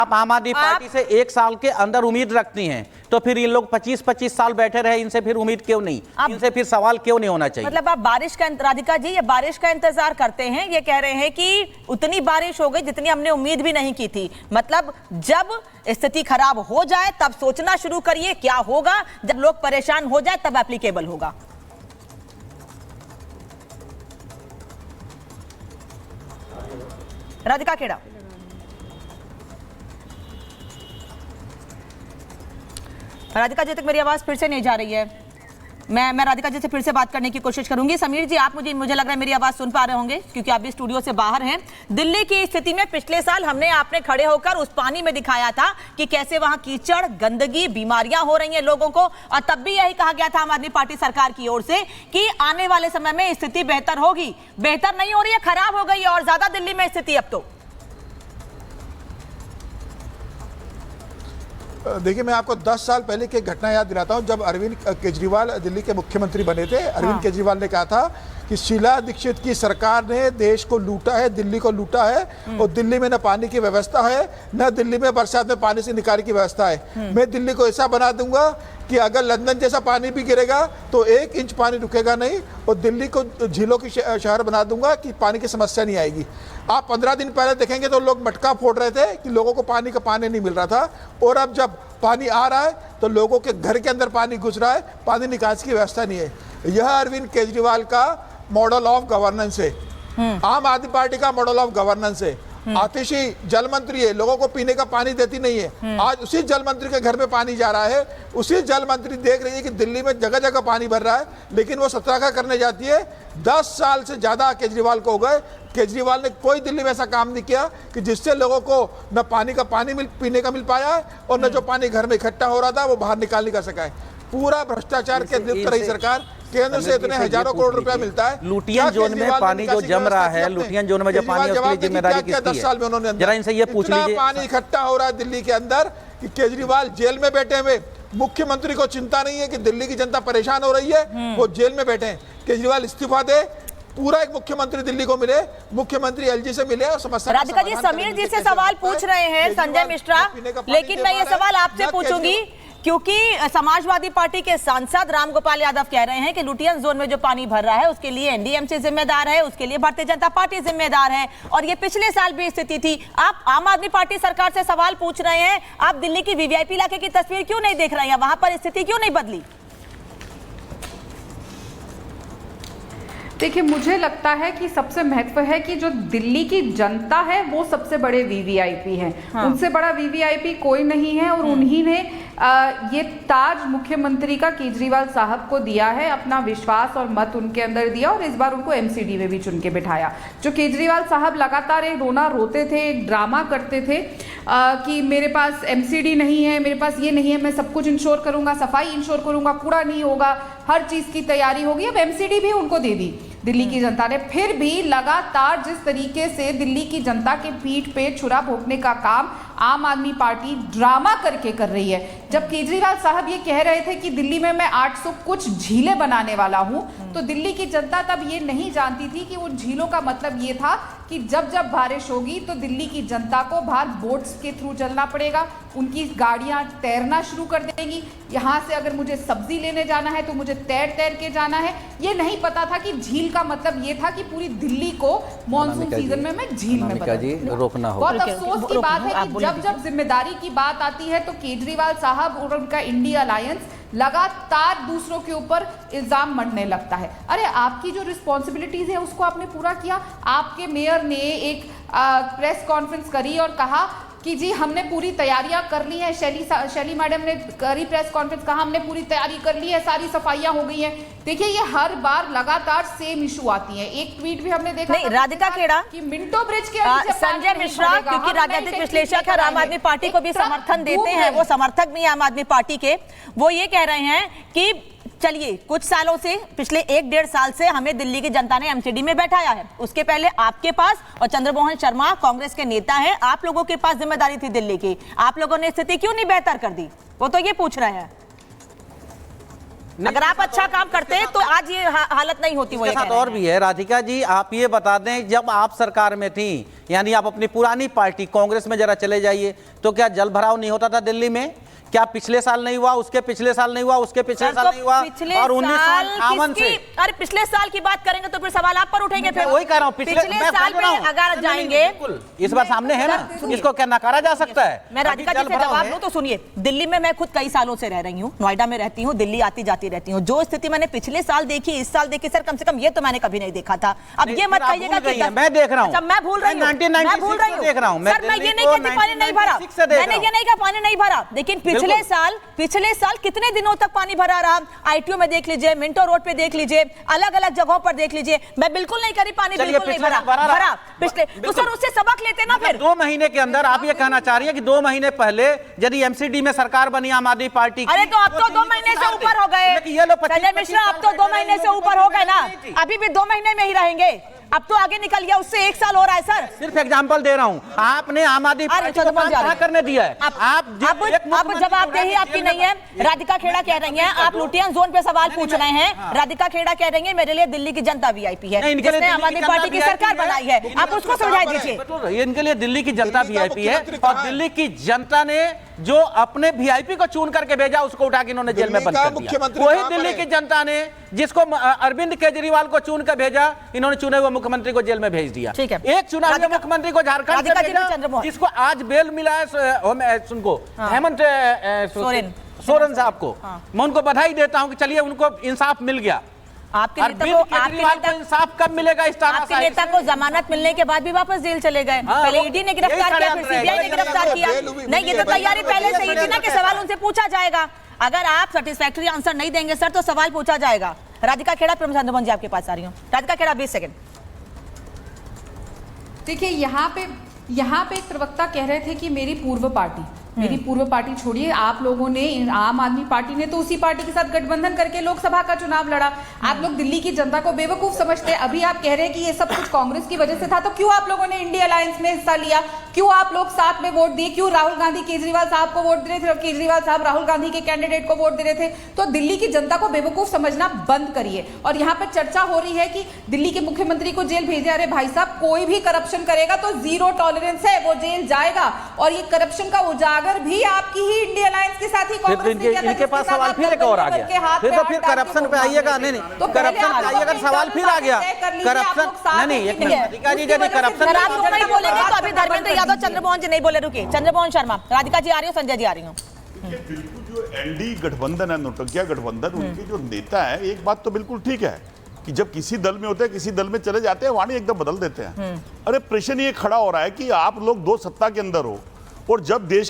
आप आम आदमी पार्टी से 1 साल के अंदर उम्मीद रखती हैं, तो फिर ये लोग 25-25 साल बैठे रहे, इनसे फिर उम्मीद क्यों नहीं, इनसे फिर सवाल क्यों नहीं होना चाहिए? मतलब आप बारिश का, राधिका जी, ये बारिश का इंतजार करते हैं। ये कह रहे हैं कि उतनी बारिश हो गई जितनी हमने उम्मीद भी नहीं की थी। मतलब जब स्थिति खराब हो जाए तब सोचना शुरू करिए क्या होगा, जब लोग परेशान हो जाए तब एप्लीकेबल होगा। राधिका खेड़ा, राधिका जी तक मेरी आवाज फिर से नहीं जा रही है। मैं राधिका जी से फिर से बात करने की कोशिश करूंगी। समीर जी, आप मुझे लग रहा है मेरी आवाज सुन पा रहे होंगे क्योंकि आप भी स्टूडियो से बाहर हैं। दिल्ली की स्थिति में पिछले साल आपने खड़े होकर उस पानी में दिखाया था कि कैसे वहां कीचड़, गंदगी, बीमारियां हो रही हैं लोगों को, और तब भी यही कहा गया था आम आदमी पार्टी सरकार की ओर से कि आने वाले समय में स्थिति बेहतर होगी। बेहतर नहीं हो रही है, खराब हो गई है और ज्यादा दिल्ली में स्थिति अब तो। देखिए, मैं आपको 10 साल पहले की घटना याद दिलाता हूं। जब अरविंद केजरीवाल दिल्ली के मुख्यमंत्री बने थे, अरविंद केजरीवाल ने कहा था कि शीला दीक्षित की सरकार ने देश को लूटा है, दिल्ली को लूटा है, और दिल्ली में न पानी की व्यवस्था है, न दिल्ली में बरसात में पानी से निकाल की व्यवस्था है। मैं दिल्ली को ऐसा बना दूंगा कि अगर लंदन जैसा पानी भी गिरेगा तो 1 इंच पानी रुकेगा नहीं, और दिल्ली को झीलों की शहर बना दूंगा कि पानी की समस्या नहीं आएगी। आप 15 दिन पहले देखेंगे तो लोग मटका फोड़ रहे थे कि लोगों को पानी का पानी नहीं मिल रहा था, और अब जब पानी आ रहा है तो लोगों के घर के अंदर पानी घुस रहा है, पानी निकासी की व्यवस्था नहीं है। यह अरविंद केजरीवाल का मॉडल ऑफ गवर्नेंस है, आम आदमी पार्टी का मॉडल ऑफ गवर्नेंस है। आतिशी जल मंत्री है, लोगों को पीने का पानी देती नहीं है। आज उसी जल मंत्री के घर में पानी जा रहा है, उसी जल मंत्री देख रही है कि दिल्ली में जगह जगह पानी भर रहा है, लेकिन वो सत्याग्रह करने जाती है। 10 साल से ज्यादा केजरीवाल को हो गए, केजरीवाल ने कोई दिल्ली में ऐसा काम नहीं किया कि जिससे लोगों को न पानी का पानी पीने का मिल पाया है, और न जो पानी घर में इकट्ठा हो रहा था वो बाहर निकाल नहीं कर सका है। पूरा भ्रष्टाचार के लिप्त रही सरकार। केंद्र से इतने हजारों करोड़ रुपया मिलता है। लुटियन जोन में पानी जो जम रहा है, लुटियन जोन में जो पानी, उसकी जिम्मेदारी किसकी है? 10 साल में उन्होंने, जरा इनसे ये पूछ लीजिए, पानी इकट्ठा हो रहा है दिल्ली के अंदर कि केजरीवाल जेल में बैठे हुए, मुख्यमंत्री को चिंता नहीं है कि दिल्ली की जनता परेशान हो रही है, वो जेल में बैठे हैं। केजरीवाल इस्तीफा दे, पूरा एक मुख्यमंत्री दिल्ली को मिले, मुख्यमंत्री एलजी से मिले और समस्या। राधिका जी, समीर जी से सवाल पूछ रहे हैं संजय मिश्रा, लेकिन मैं ये सवाल आपसे पूछूंगी क्योंकि समाजवादी पार्टी के सांसद रामगोपाल यादव कह रहे हैं कि लुटियन जोन में जो पानी भर रहा है उसके लिए एनडीएमसी जिम्मेदार है, उसके लिए भारतीय जनता पार्टी जिम्मेदार है, और ये पिछले साल भी स्थिति थी। आप आम आदमी पार्टी सरकार से सवाल पूछ रहे हैं, आप दिल्ली की वीवीआईपी इलाके की तस्वीर क्यों नहीं देख रहे हैं? वहां पर स्थिति क्यों नहीं बदली? देखिए, मुझे लगता है कि सबसे महत्व है कि जो दिल्ली की जनता है वो सबसे बड़े वीवीआईपी हैं। उनसे बड़ा वीवीआईपी कोई नहीं है, और उन्हीं ने ये ताज मुख्यमंत्री का केजरीवाल साहब को दिया है, अपना विश्वास और मत उनके अंदर दिया, और इस बार उनको एमसीडी में भी चुन के बिठाया। जो केजरीवाल साहब लगातार एक रोना रोते थे, एक ड्रामा करते थे कि मेरे पास एमसीडी नहीं है, मेरे पास ये नहीं है, मैं सब कुछ इंश्योर करूंगा, सफाई इंश्योर करूंगा, कूड़ा नहीं होगा, हर चीज की तैयारी होगी। अब एमसीडी भी उनको दे दी दिल्ली की जनता ने। फिर भी लगातार जिस तरीके से दिल्ली की जनता के पीठ पे छुरा भोंकने का काम आम आदमी पार्टी ड्रामा करके कर रही है। जब केजरीवाल साहब ये कह रहे थे कि दिल्ली में मैं 800 कुछ झीलें बनाने वाला हूं, तो दिल्ली की जनता तब ये नहीं जानती थी कि उन झीलों का मतलब ये था कि जब जब बारिश होगी तो दिल्ली की जनता को बाहर बोट्स के थ्रू चलना पड़ेगा, उनकी गाड़ियां तैरना शुरू कर देंगी। यहाँ से अगर मुझे सब्जी लेने जाना है तो मुझे तैर तैर के जाना है। ये नहीं पता था कि झील का मतलब ये था कि पूरी दिल्ली को मानसून सीजन में मैं झील में बदल। रोकना होगा। बहुत अफसोस की बात है कि जब जब जिम्मेदारी की बात आती है तो केजरीवाल साहब और उनका इंडिया अलायंस लगातार दूसरों के ऊपर इल्जाम मढ़ने लगता है। अरे आपकी जो रिस्पॉन्सिबिलिटीज है उसको आपने पूरा किया। आपके मेयर ने एक प्रेस कॉन्फ्रेंस करी और कहा कि जी हमने पूरी तैयारियां कर ली हैं। शैली मैडम ने करी प्रेस कॉन्फ्रेंस, कहा हमने पूरी तैयारी कर ली है, सारी सफाइयां हो गई हैं। देखिए, ये हर बार लगातार सेम इशू आती है। एक ट्वीट भी हमने देखा नहीं, राधिका खेड़ा कि मिंटो ब्रिज के संजय मिश्रा, क्योंकि राजनीतिक विश्लेषक है, आम आदमी पार्टी को भी समर्थन देते हैं, वो समर्थक भी आम आदमी पार्टी के, वो ये कह रहे हैं कि चलिए कुछ सालों से, पिछले 1-1.5 साल से हमें दिल्ली की जनता ने एमसीडी में बैठाया है। उसके पहले आपके पास और चंद्रमोहन शर्मा कांग्रेस के नेता हैं, आप लोगों के पास जिम्मेदारी थी दिल्ली की, आप लोगों ने स्थिति क्यों नहीं बेहतर कर दी? वो तो ये पूछ रहे हैं। अगर आप अच्छा काम करते तो आज ये हालत नहीं होती। वो इसके साथ और भी है राधिका जी, आप ये बता दें, जब आप सरकार में थी, यानी आप अपनी पुरानी पार्टी कांग्रेस में जरा चले जाइए, तो क्या जल भराव नहीं होता था दिल्ली में? क्या पिछले साल नहीं हुआ, उसके पिछले साल नहीं हुआ, उसके पिछले साल नहीं हुआ? और 1958 से, अरे पिछले साल की बात करेंगे तो फिर सवाल आप पर उठेंगे। फिर वही कह रहा हूँ, पिछले साल पे अगर जाएंगे, इस बार सामने है ना, इसको क्या नकारा जा सकता है? मैं राधिका जी से जवाब दूं तो सुनिए, दिल्ली में मैं खुद कई सालों से रह रही हूँ, नोएडा में रहती हूँ, दिल्ली आती जाती रहती हूँ। जो स्थिति मैंने पिछले साल देखी, इस साल देखी, सर कम से कम ये तो मैंने कभी नहीं देखा था। अब ये मत कहिएगा कि मैं देख रहा हूँ, जब मैं भूल रही हूँ, मैं भूल रही हूँ, देख रहा हूँ, सर मैं ये नहीं कहती पानी नहीं भरा, मैंने ये नहीं कहा पानी नहीं भरा, लेकिन पिछले साल कितने दिनों तक पानी भरा रहा? आईटीओ में देख लीजिए, मिंटो रोड पे देख लीजिए, अलग अलग जगहों पर देख लीजिए। मैं बिल्कुल नहीं करी पानी बिल्कुल नहीं भरा पिछले, तो सर उससे सबक लेते ना। फिर 2 महीने के अंदर आप ये कहना चाह रही है कि 2 महीने पहले यदि एमसीडी में सरकार बनी आम आदमी पार्टी की, अरे तो अब तो 2 महीने से ऊपर हो गए संजय मिश्रा, अब तो 2 महीने से ऊपर हो गए ना, अभी भी 2 महीने में ही रहेंगे, अब तो आगे निकल गया, उससे 1 साल हो रहा है। सर सिर्फ एग्जांपल दे रहा हूं, आपने आम आदमी पार्टी को काम करने दिया है। अब जवाबदेही आपकी नहीं है। राधिका खेड़ा कह रही हैं आप लुटियन जोन पे सवाल पूछ रहे हैं। राधिका खेड़ा कह रही है मेरे लिए दिल्ली की जनता वीआईपी है, जिसने आम आदमी पार्टी की सरकार बनाई है, आप उसको समझा दीजिए। इनके लिए दिल्ली की जनता वीआईपी है, और दिल्ली की जनता ने जो अपने वीआईपी को चुन करके भेजा, उसको उठा के इन्होंने जेल में बंद कर दिया। वही दिल्ली की जनता ने जिसको अरविंद केजरीवाल को चुन कर भेजा, इन्होंने चुने हुए मुख्यमंत्री को जेल में भेज दिया। ठीक है, एक चुना हुए मुख्यमंत्री को झारखंड से भेजा, जिसको आज बेल मिला है, सुनको हेमंत सोरेन साहब को, मैं उनको बधाई देता हूं कि चलिए उनको इंसाफ मिल गया। आपके नेता को इंसाफ कब मिलेगा? आपके नेता को जमानत मिलने के बाद भी वापस जेल चले गए। पहले ईडी ने गिरफ्तार किया, फिर सीबीआई ने गिरफ्तार किया। नहीं, ये तो तैयारी पहले से ही थी ना कि सवाल उनसे पूछा जाएगा। अगर आप सेटिस्फैक्टरी आंसर नहीं देंगे सर तो सवाल पूछा जाएगा। राधिका खेड़ा, प्रेम चंद्रमोहन जी आपके पास आ रही हूँ। राधिका खेड़ा 20 सेकंड। देखिए यहाँ पे एक प्रवक्ता कह रहे थे कि मेरी पूर्व पार्टी छोड़िए, आप लोगों ने, आम आदमी पार्टी ने तो उसी पार्टी के साथ गठबंधन करके लोकसभा का चुनाव लड़ा। आप लोग दिल्ली की जनता को बेवकूफ समझते हैं। अभी आप कह रहे हैं कि ये सब कुछ कांग्रेस की वजह से था, तो क्यों आप लोगों ने इंडिया अलायंस में हिस्सा लिया? क्यों आप लोग साथ में वोट दिए? क्यों राहुल गांधी केजरीवाल साहब को वोट दे रहे थे और केजरीवाल साहब राहुल गांधी के कैंडिडेट को वोट दे रहे थे? तो दिल्ली की जनता को बेवकूफ समझना बंद करिए। और यहाँ पर चर्चा हो रही है कि दिल्ली के मुख्यमंत्री को जेल भेजा। अरे भाई साहब, कोई भी करप्शन करेगा तो 0 टॉलरेंस है, वो जेल जाएगा। और ये करप्शन का उजागर भी आपकी ही इंडिया अलायंस के साथ ही कांग्रेस ने किया था। इनके पास सवाल फिर एक और आ गया, फिर करप्शन पे आइएगा। नहीं, करप्शन पे आइएगा, सवाल फिर आ गया। करप्शन नहीं, एक मिनट राधिका जी, यदि करप्शन आप दोनों ही बोलेंगे तो अभी धर्मेंद्र यादव, चंद्रमोहन जी नहीं बोले, रुकिए। चंद्रमोहन शर्मा, राधिका जी आ रही हूँ, संजय जी आ रही हूँ। बिल्कुल जो एनडी गठबंधन है, नौटंकिया गठबंधन, उनके जो नेता है, एक बात तो बिल्कुल ठीक है कि जब किसी दल में होते हैं, किसी दल में चले जाते हैं, वाणी एकदम बदल देते हैं। अरे प्रश्न ये खड़ा हो रहा है कि आप लोग 2 सत्ता के अंदर हो, और जब देश की